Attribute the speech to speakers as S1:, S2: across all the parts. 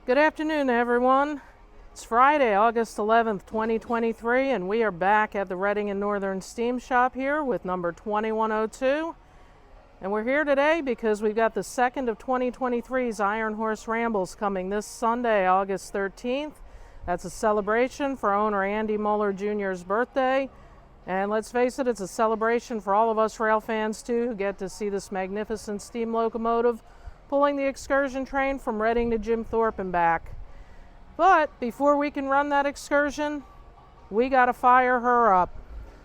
S1: Good afternoon, everyone. It's Friday, August 11th, 2023, and we are back at the Reading and Northern Steam Shop here with number 2102. And we're here today because we've got the second of 2023's Iron Horse Rambles coming this Sunday, August 13th. That's a celebration for owner Andy Muller Jr.'s birthday. And let's face it, it's a celebration for all of us rail fans too, who get to see this magnificent steam locomotive pulling the excursion train from Reading to Jim Thorpe and back. But before we can run that excursion, we gotta fire her up.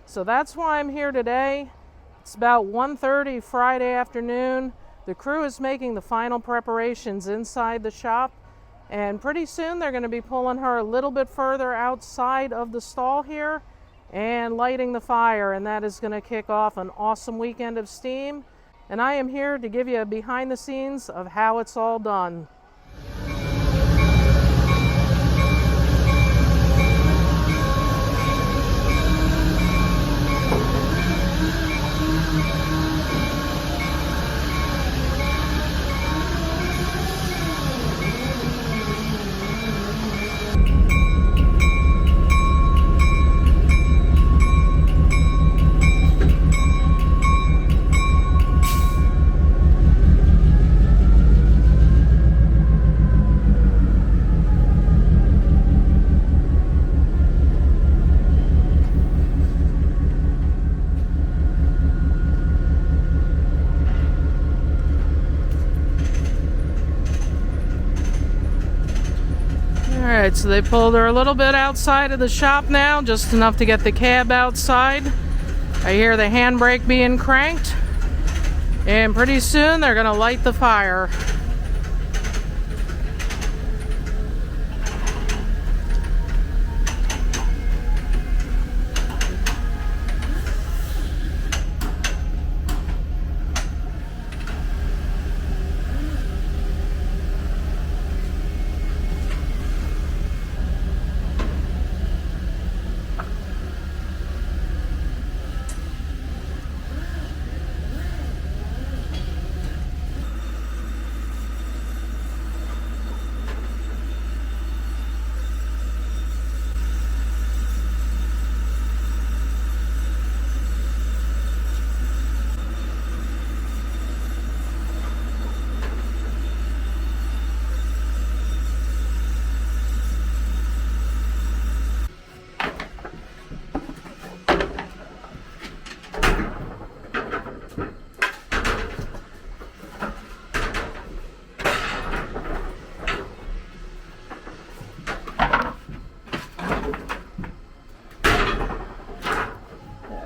S1: So that's why I'm here today. It's about 1:30 Friday afternoon. The crew is making the final preparations inside the shop, and pretty soon they're gonna be pulling her a little bit further outside of the stall here and lighting the fire, and that is gonna kick off an awesome weekend of steam. And I am here to give you a behind the scenes of how it's all done. Alright, so they pulled her a little bit outside of the shop now, just enough to get the cab outside. I hear the handbrake being cranked, and pretty soon they're going to light the fire.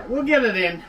S2: We'll get it in.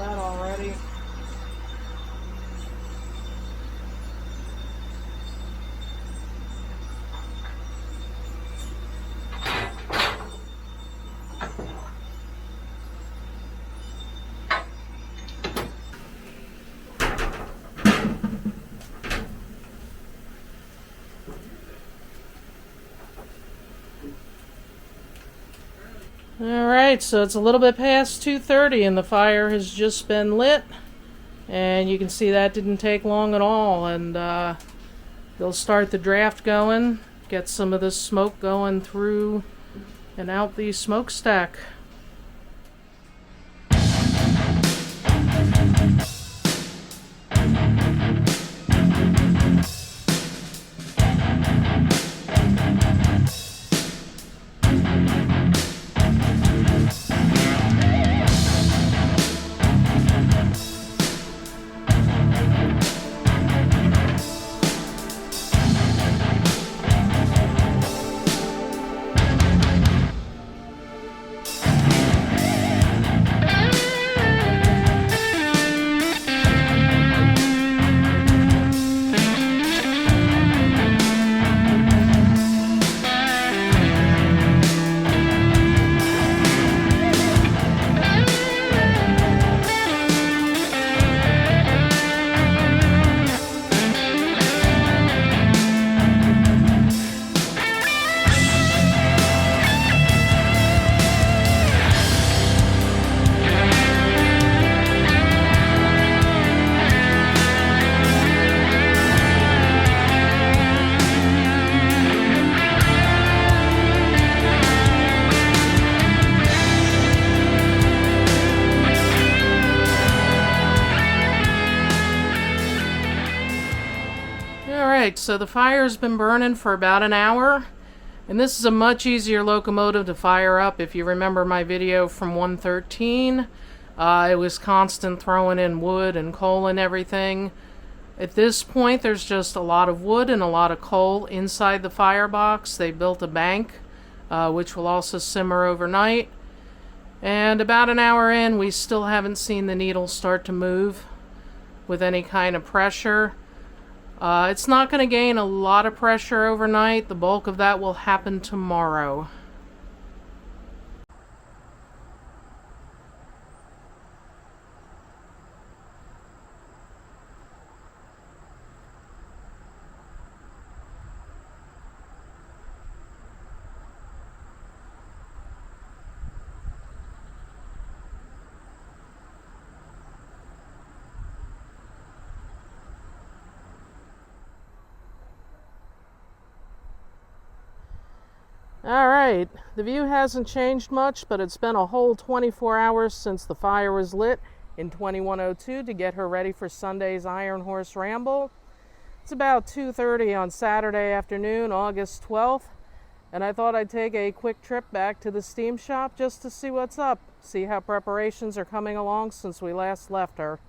S1: that already. Alright, so it's a little bit past 2:30 and the fire has just been lit. And you can see that didn't take long at all. And they'll start the draft going, get some of the smoke going through and out the smokestack. Alright, so the fire's been burning for about an hour, and this is a much easier locomotive to fire up. If you remember my video from 113, it was constant throwing in wood and coal and everything. At this point, there's just a lot of wood and a lot of coal inside the firebox. They built a bank, which will also simmer overnight. And about an hour in, we still haven't seen the needle start to move with any kind of pressure. It's not going to gain a lot of pressure overnight. The bulk of that will happen tomorrow. Alright, the view hasn't changed much, but it's been a whole 24 hours since the fire was lit in 2102 to get her ready for Sunday's Iron Horse Ramble. It's about 2:30 on Saturday afternoon, August 12th, and I thought I'd take a quick trip back to the steam shop just to see what's up, see how preparations are coming along since we last left her.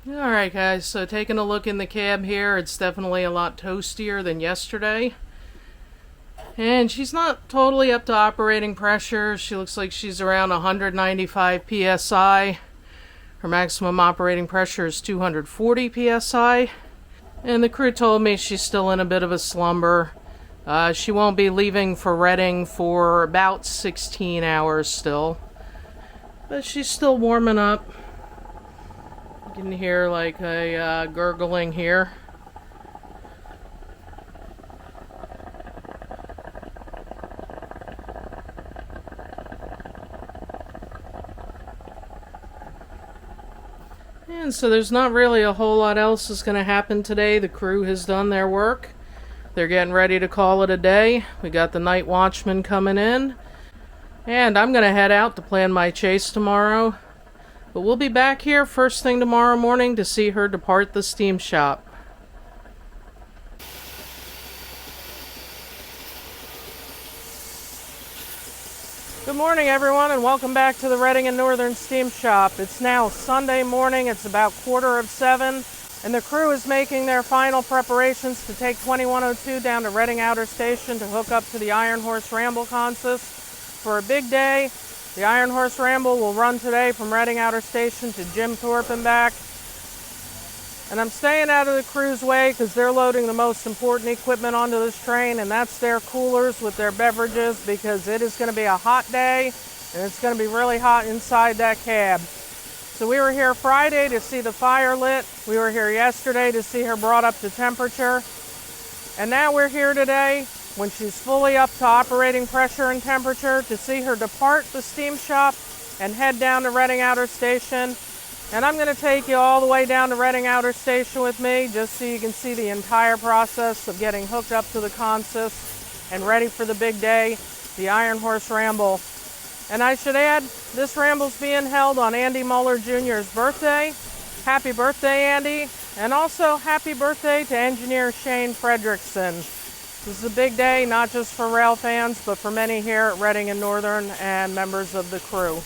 S1: Alright guys, so taking a look in the cab here, it's definitely a lot toastier than yesterday. And she's not totally up to operating pressure. She looks like she's around 195 psi. Her maximum operating pressure is 240 psi. And the crew told me she's still in a bit of a slumber. She won't be leaving for Reading for about 16 hours still. But she's still warming up. You can hear like a gurgling here. And so there's not really a whole lot else that's going to happen today. The crew has done their work. They're getting ready to call it a day. We got the night watchman coming in. And I'm going to head out to plan my chase tomorrow. But we'll be back here first thing tomorrow morning to see her depart the steam shop. Good morning, everyone, and welcome back to the Reading and Northern Steam Shop. It's now Sunday morning. It's about 7:15, and the crew is making their final preparations to take 2102 down to Reading Outer Station to hook up to the Iron Horse Ramble consist for a big day. The Iron Horse Ramble will run today from Reading Outer Station to Jim Thorpe and back. And I'm staying out of the crew's way because they're loading the most important equipment onto this train, and that's their coolers with their beverages, because it is going to be a hot day and it's going to be really hot inside that cab. So we were here Friday to see the fire lit. We were here yesterday to see her brought up to temperature. And now we're here today when she's fully up to operating pressure and temperature to see her depart the steam shop and head down to Reading Outer Station. And I'm going to take you all the way down to Reading Outer Station with me just so you can see the entire process of getting hooked up to the consist and ready for the big day, the Iron Horse Ramble. And I should add, this Ramble's being held on Andy Muller Jr.'s birthday. Happy birthday, Andy. And also happy birthday to engineer Shane Fredrickson. This is a big day, not just for rail fans, but for many here at Reading and Northern and members of the crew.